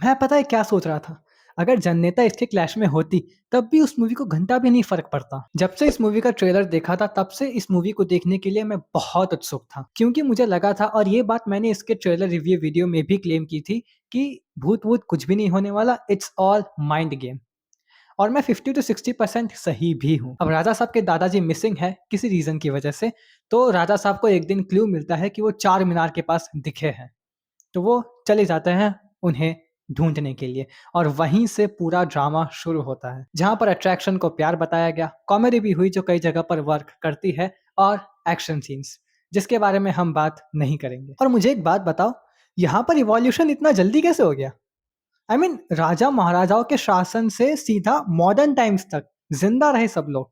मैं पता है क्या सोच रहा था? अगर जननेता इसके क्लैश में होती, तब भी उस मूवी को घंटा भी नहीं फ़र्क पड़ता। जब से इस मूवी का ट्रेलर देखा था, तब से इस मूवी को देखने के लिए मैं बहुत उत्सुक था। क्योंकि मुझे लगा था और ये बात मैंने इसके ट्रेलर रिव्यू वीडियो में भी क्लेम की थी कि भूत-वूत कुछ भी नहीं होने वाला, इट्स ऑल माइंड गेम। और मैं 50 टू 60% सही भी हूँ। अब राजा साहब के दादाजी मिसिंग है किसी रीज़न की वजह से, तो राजा साहब को एक दिन क्लू मिलता है कि वो चार मीनार के पास दिखे हैं। तो वो चले जाते हैं उन्हें ढूँढने के लिए और वहीं से पूरा ड्रामा शुरू होता है। जहाँ पर अट्रैक्शन को प्यार बताया गया, कॉमेडी भी हुई जो कई जगह पर वर्क करती है और एक्शन सीन्स, जिसके बारे में हम बात नहीं करेंगे। और मुझे एक बात बताओ, यहाँ पर इवोल्यूशन इतना जल्दी कैसे हो गया? आई मीन राजा महाराजाओं के शासन से सीधा मॉडर्न टाइम्स तक ज़िंदा रहे सब लोग।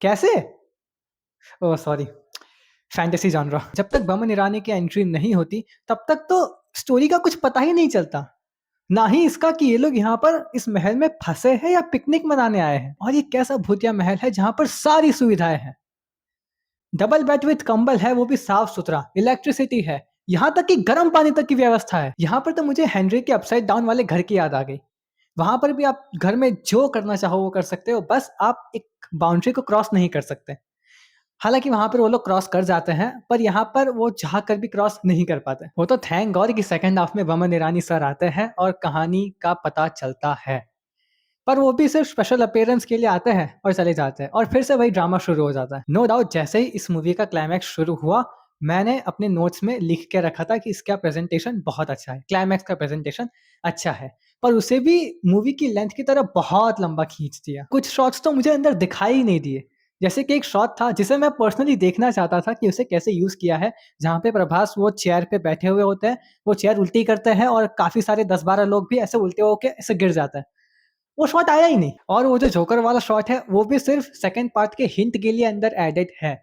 कैसे? Oh sorry, fantasy genre. जब तक बमन ईरानी की एंट्री नहीं होती, तब तक तो स्टोरी का कुछ पता ही नहीं चलता। ना ही इसका कि ये लोग यहाँ पर इस महल में फँसे हैं या पिकनिक मनाने आए हैं। और ये कैसा भूतिया महल है जहाँ पर सारी सुविधाएँ हैं। डबल बेड विथ कंबल है, वो भी साफ-सुथरा, इलेक्ट्रिसिटी है, यहाँ तक कि गर्म पानी तक की व्यवस्था है। यहाँ पर तो मुझे हेनरी के अपसाइड डाउन वाले घर की याद आ गई। वहाँ पर भी आप घर में जो करना चाहो वो कर सकते हो, बस आप एक बाउंड्री को क्रॉस नहीं कर सकते। हालाँकि वहाँ पर वो लोग क्रॉस कर जाते हैं, पर यहाँ पर वो चाह कर भी क्रॉस नहीं कर पाते। वो तो थैंक गॉड कि सेकंड हाफ में बमन ईरानी सर आते हैं और कहानी का पता चलता है। पर वो भी सिर्फ स्पेशल अपीयरेंस के लिए आते हैं और चले जाते हैं और फिर से वही ड्रामा शुरू हो जाता है। नो डाउट जैसे ही इस मूवी का क्लाइमैक्स शुरू हुआ, मैंने अपने नोट्स में लिख के रखा था कि इसका प्रेज़ेंटेशन बहुत अच्छा है, क्लाइमैक्स का प्रेज़ेंटेशन अच्छा है। पर उसे भी मूवी की लेंथ की तरह बहुत लंबा खींच दिया। कुछ शॉट्स तो मुझे अंदर दिखाई ही नहीं दिए। जैसे कि एक शॉट था जिसे मैं पर्सनली देखना चाहता था कि उसे कैसे यूज़ किया है, जहाँ पे प्रभास वो चेयर पे बैठे हुए होते हैं, वो चेयर उल्टी करते हैं और काफ़ी सारे 10-12 लोग भी ऐसे उल्टे होके ऐसे गिर जाते हैं। वो शॉट आया ही नहीं और वो जो जोकर वाला शॉट है वो भी सिर्फ सेकंड पार्ट के हिंट के लिए अंदर एडेड है,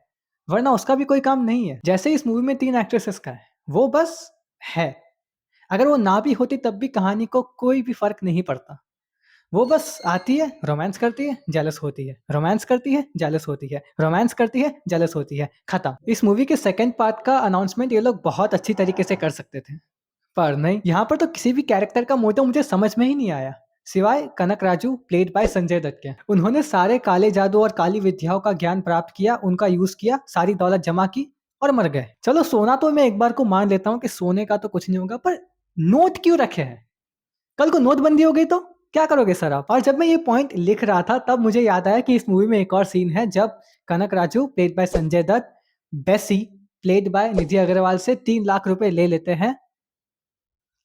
वरना उसका भी कोई काम नहीं है। जैसे इस मूवी में 3 एक्ट्रेसेस का है, वो बस है। अगर वो ना भी होती तब भी कहानी को कोई भी फ़र्क नहीं पड़ता। वो बस आती है, रोमांस करती है, जेलस होती है, रोमांस करती है, जेलस होती है, रोमांस करती है, जेलस होती है, खत्म। इस मूवी के सेकंड पार्ट का अनाउंसमेंट ये लोग बहुत अच्छी तरीके से कर सकते थे। पर नहीं, यहाँ पर तो किसी भी कैरेक्टर का मोटिव मुझे समझ में ही नहीं आया, सिवाय कनक राजू प्लेड बाय संजय दत्त के। उन्होंने सारे काले जादू और काली विद्याओं का ज्ञान प्राप्त किया, उनका यूज़ किया, सारी दौलत जमा की और मर गए। चलो सोना तो मैं एक बार को मान लेता हूँ कि सोने का तो कुछ नहीं होगा, पर नोट क्यों रखे हैं? कल को नोटबंदी हो गई तो? क्या करोगे सर आप? और जब मैं ये पॉइंट लिख रहा था तब मुझे याद आया कि इस मूवी में एक और सीन है जब कनक राजू प्लेड बाय संजय दत्त, बेसी प्लेड बाय निधि अग्रवाल से 3 लाख रुपए ले लेते हैं।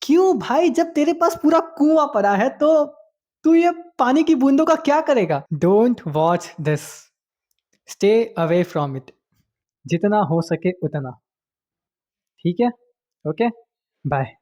क्यों भाई, जब तेरे पास पूरा कुआं पड़ा है तो तू ये पानी की बूंदों का क्या करेगा? Don't watch this, stay away from it, जितना हो सके उतना। ठीक है? Okay, bye.